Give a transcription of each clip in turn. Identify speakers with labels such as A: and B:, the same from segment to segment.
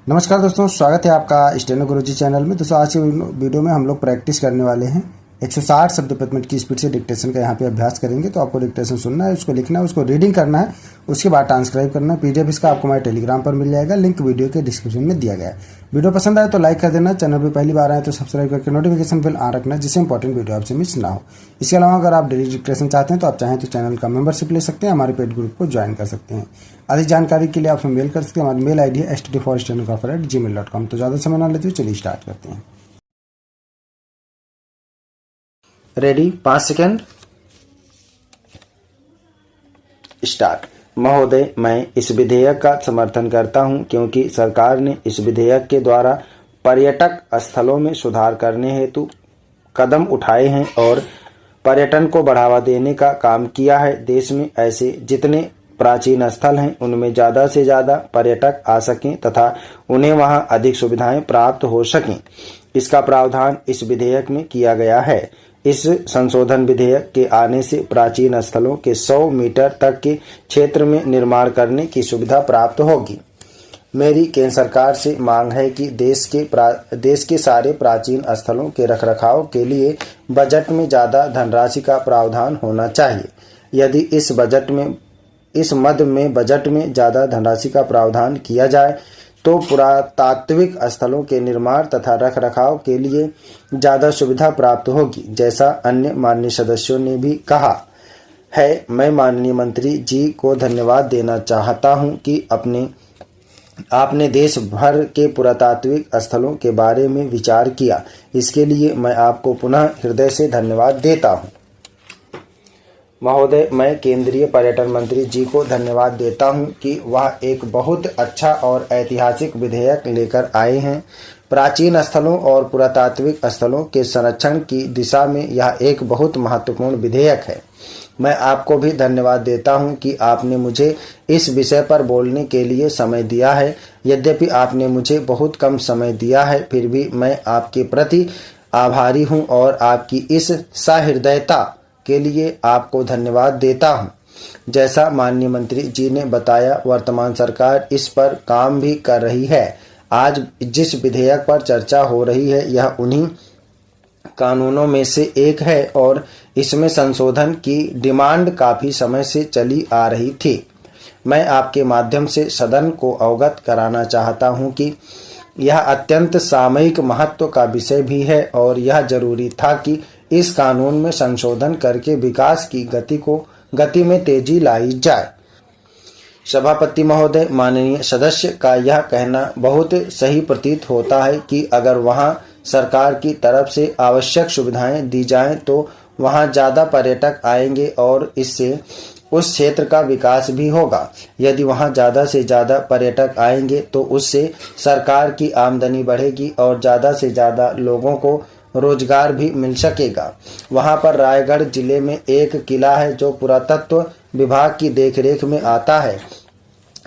A: नमस्कार दोस्तों, स्वागत है आपका स्टेनो गुरुजी चैनल में। दोस्तों आज के वीडियो में हम लोग प्रैक्टिस करने वाले हैं 160 शब्द प्रति मिनट की स्पीड से डिक्टेशन का यहाँ पे अभ्यास करेंगे। तो आपको डिक्टेशन सुनना है, उसको लिखना है, उसको रीडिंग करना है, उसके बाद ट्रांसक्राइब करना है। पीडीएफ इसका आपको हमारे टेलीग्राम पर मिल जाएगा, लिंक वीडियो के डिस्क्रिप्शन में दिया गया है। वीडियो पसंद आए तो लाइक कर देना, चैनल पर पहली बार आए तो सब्सक्राइब करके नोटिफिकेशन बिल ऑन रखना, जिससे इंपॉर्टेंट वीडियो आपसे मिस ना हो। इसके अलावा अगर आप डेली डिक्टेशन चाहते हैं तो आप चाहें तो चैनल का मेंबरशिप ले सकते हैं, हमारे पेड ग्रुप को ज्वाइन कर सकते हैं। अधिक जानकारी के लिए आप मेल कर सकते हैं। हमारी मेल आईडी है std4stenographer@gmail.com। तो ज़्यादा समय ना लेते हुए चलिए स्टार्ट करते हैं।
B: Ready, 5 second, start. महोदय, मैं इस विधेयक का समर्थन करता हूं क्योंकि सरकार ने इस विधेयक के द्वारा पर्यटक स्थलों में सुधार करने हेतु कदम उठाए हैं और पर्यटन को बढ़ावा देने का काम किया है। देश में ऐसे जितने प्राचीन स्थल हैं उनमें ज़्यादा से ज़्यादा पर्यटक आ सकें तथा उन्हें वहां अधिक सुविधाएं प्राप्त हो सकें, इसका प्रावधान इस विधेयक में किया गया है। इस संशोधन विधेयक के आने से प्राचीन स्थलों के 100 मीटर तक के क्षेत्र में निर्माण करने की सुविधा प्राप्त होगी। मेरी केंद्र सरकार से मांग है कि देश के सारे प्राचीन स्थलों के रखरखाव के लिए बजट में ज़्यादा धनराशि का प्रावधान होना चाहिए। यदि इस मद में बजट में ज़्यादा धनराशि का प्रावधान किया जाए तो पुरातात्विक स्थलों के निर्माण तथा रखरखाव के लिए ज़्यादा सुविधा प्राप्त होगी, जैसा अन्य माननीय सदस्यों ने भी कहा है। मैं माननीय मंत्री जी को धन्यवाद देना चाहता हूं कि आपने देश भर के पुरातात्विक स्थलों के बारे में विचार किया। इसके लिए मैं आपको पुनः हृदय से धन्यवाद देता हूं। महोदय, मैं केंद्रीय पर्यटन मंत्री जी को धन्यवाद देता हूं कि वह एक बहुत अच्छा और ऐतिहासिक विधेयक लेकर आए हैं। प्राचीन स्थलों और पुरातात्विक स्थलों के संरक्षण की दिशा में यह एक बहुत महत्वपूर्ण विधेयक है। मैं आपको भी धन्यवाद देता हूं कि आपने मुझे इस विषय पर बोलने के लिए समय दिया है। यद्यपि आपने मुझे बहुत कम समय दिया है, फिर भी मैं आपके प्रति आभारी हूं और आपकी इस सहृदयता के लिए आपको धन्यवाद देता हूं। जैसा माननीय मंत्री जी ने बताया, वर्तमान सरकार इस पर काम भी कर रही है। आज जिस विधेयक पर चर्चा हो रही है यह उन्हीं कानूनों में से एक है और इसमें संशोधन की डिमांड काफी समय से चली आ रही थी। मैं आपके माध्यम से सदन को अवगत कराना चाहता हूं कि यह अत्यंत सामयिक महत्व का विषय भी है और यह जरूरी था कि इस कानून में संशोधन करके विकास की गति में तेजी लाई जाए। सभापति महोदय, माननीय सदस्य का यह कहना बहुत सही प्रतीत होता है कि अगर वहां सरकार की तरफ से आवश्यक सुविधाएं दी जाएं तो वहां ज़्यादा पर्यटक आएंगे और इससे उस क्षेत्र का विकास भी होगा। यदि वहां ज़्यादा से ज़्यादा पर्यटक आएंगे तो उससे सरकार की आमदनी बढ़ेगी और ज़्यादा से ज़्यादा लोगों को रोजगार भी मिल सकेगा। वहां पर रायगढ़ जिले में एक किला है जो पुरातत्व विभाग की देखरेख में आता है।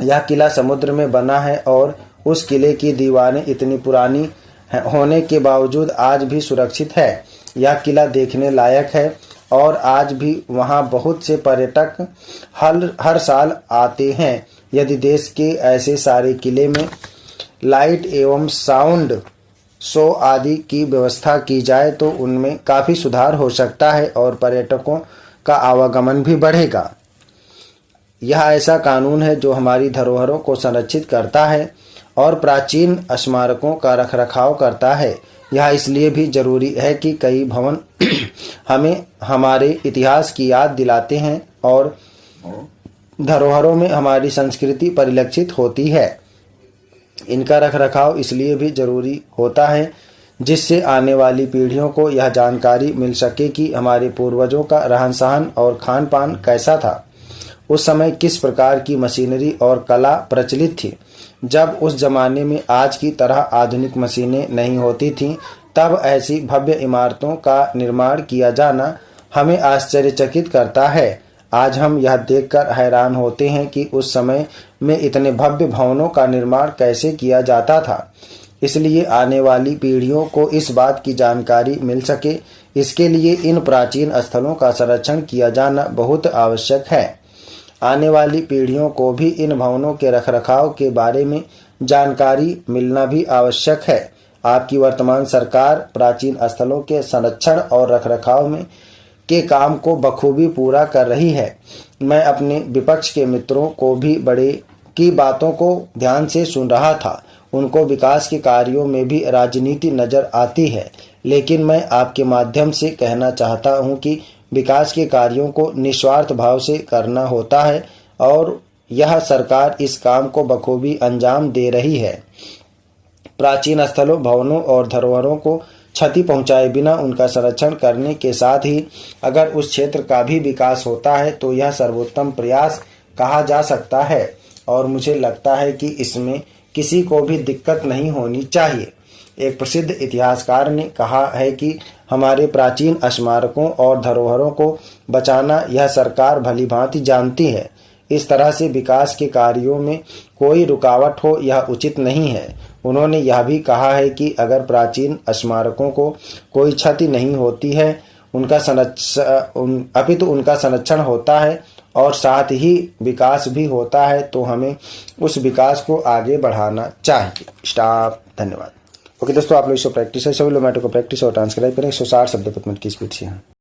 B: यह किला समुद्र में बना है और उस किले की दीवारें इतनी पुरानी होने के बावजूद आज भी सुरक्षित है। यह किला देखने लायक है और आज भी वहां बहुत से पर्यटक हर साल आते हैं। यदि देश के ऐसे सारे किले में लाइट एवं साउंड शो आदि की व्यवस्था की जाए तो उनमें काफ़ी सुधार हो सकता है और पर्यटकों का आवागमन भी बढ़ेगा। यह ऐसा कानून है जो हमारी धरोहरों को संरक्षित करता है और प्राचीन स्मारकों का रखरखाव करता है। यह इसलिए भी जरूरी है कि कई भवन हमें हमारे इतिहास की याद दिलाते हैं और धरोहरों में हमारी संस्कृति परिलक्षित होती है। इनका रखरखाव इसलिए भी जरूरी होता है जिससे आने वाली पीढ़ियों को यह जानकारी मिल सके कि हमारे पूर्वजों का रहन सहन और खान पान कैसा था। उस समय किस प्रकार की मशीनरी और कला प्रचलित थी। जब उस जमाने में आज की तरह आधुनिक मशीनें नहीं होती थीं, तब ऐसी भव्य इमारतों का निर्माण किया जाना हमें आश्चर्यचकित करता है। आज हम यह देखकर हैरान होते हैं कि उस समय में इतने भव्य भवनों का निर्माण कैसे किया जाता था। इसलिए आने वाली पीढ़ियों को इस बात की जानकारी मिल सके, इसके लिए इन प्राचीन स्थलों का संरक्षण किया जाना बहुत आवश्यक है। आने वाली पीढ़ियों को भी इन भवनों के रखरखाव के बारे में जानकारी मिलना भी आवश्यक है। आपकी वर्तमान सरकार प्राचीन स्थलों के संरक्षण और रखरखाव में के काम को बखूबी पूरा कर रही है। मैं अपने विपक्ष के मित्रों को भी बड़े की बातों को ध्यान से सुन रहा था। उनको विकास के कार्यों में भी राजनीति नजर आती है, लेकिन मैं आपके माध्यम से कहना चाहता हूं कि विकास के कार्यों को निस्वार्थ भाव से करना होता है और यह सरकार इस काम को बखूबी अंजाम दे रही है। प्राचीन स्थलों, भवनों और धरोहरों को क्षति पहुंचाए बिना उनका संरक्षण करने के साथ ही अगर उस क्षेत्र का भी विकास होता है तो यह सर्वोत्तम प्रयास कहा जा सकता है और मुझे लगता है कि इसमें किसी को भी दिक्कत नहीं होनी चाहिए। एक प्रसिद्ध इतिहासकार ने कहा है कि हमारे प्राचीन स्मारकों और धरोहरों को बचाना यह सरकार भलीभांति जानती है। इस तरह से विकास के कार्यों में कोई रुकावट हो यह उचित नहीं है। उन्होंने यह भी कहा है कि अगर प्राचीन स्मारकों को कोई क्षति नहीं होती है, अपितु उनका संरक्षण होता है और साथ ही विकास भी होता है, तो हमें उस विकास को आगे बढ़ाना चाहिए। स्टॉप। धन्यवाद। ओके दोस्तों, आप लोग इसको प्रैक्टिस है, सभी लोग मैटर को प्रैक्टिस और ट्रांसक्राइब करें 160 शब्द प्रति मिनट की स्पीड से।